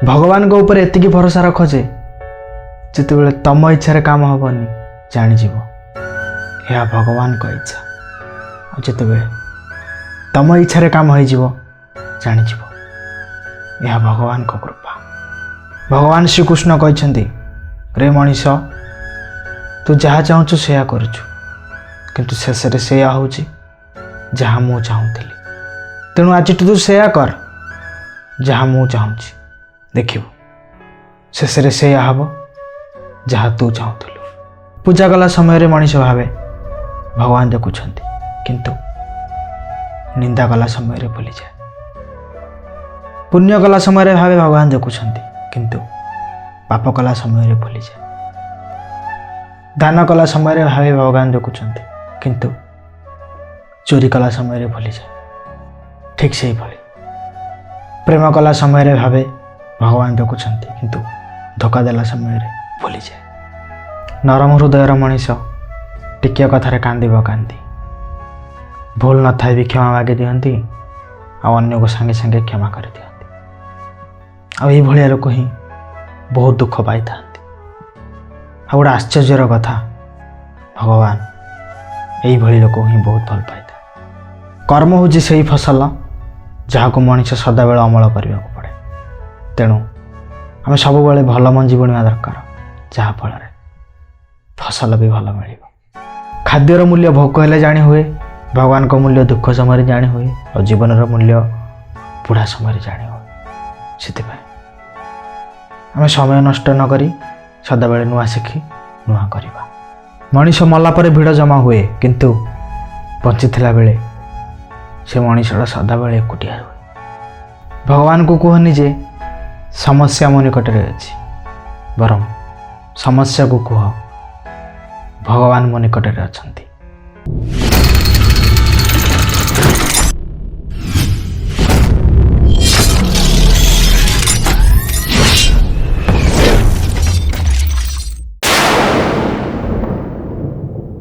भगवान को ऊपर एतिकी भरोसा रख जे जिते तुम इच्छा काम हेनी जाणीज यह भगवान को इच्छा जिते तुम इच्छा काम हो जाणीज यह भगवान को कृपा। भगवान श्रीकृष्ण कहते रे मनीष तू जहाँ चाहूँ से करुचु किंतु शेष से हूँ जहाँ मु चाहूली तेणु आज तू से कर जहाँ मु चाहूँ देखिबू शेष से हम जहाँ तू चाहूलु। पूजा कला समय मनीष भावे भगवान देखुं किंतु निंदा कला समय भूली जाए। पुण्य कला समय भावे भगवान देखुं किंतु पाप कला समय भूली जाए। दान कला समय भावे भगवान देखुं किंतु चोरी कला समय भूली जाए। ठीक से भली प्रेम कला समय भावे भगवान देखुं किंतु धोखा देला समय भूली जाए। नरम हृदयर मनीष टिकिया कथार कांदिब कांदी भूल न थाई भी क्षमा मागी दियंती अन्य को सांगे सांगे क्षमा कर दियंती। आई भाया लोक ही बहुत दुख पाई था। गोटे आश्चर्यर कथा भगवान यही लोक ही बहुत भल पाई था। कर्म हूँ से फसल जहाँ को मनीष सदाबेले अमल करने को पड़े। तेणु आम सब भल मंजी बुणवा दरकार जहाँफल फसल भी भल मिल। खाद्यर मूल्य भोक हेले जानी हुए भगवान को मूल्य दुख समय जानी हुए और जीवन मूल्य बुढ़ा समय जानी हुए। से आम समय नष्ट न करी सदाबेले नुआ शिखी नुआ करवा। मनीष मला पर भिड़ जमा हुए किंतु बंची बेले से मनीषटा सदाबेले एकुटिया हुए। भगवान को कहनी जे समस्या मो निकटरे अच्छी बरम समस्या को कह भगवान मो निकटरे अछंती।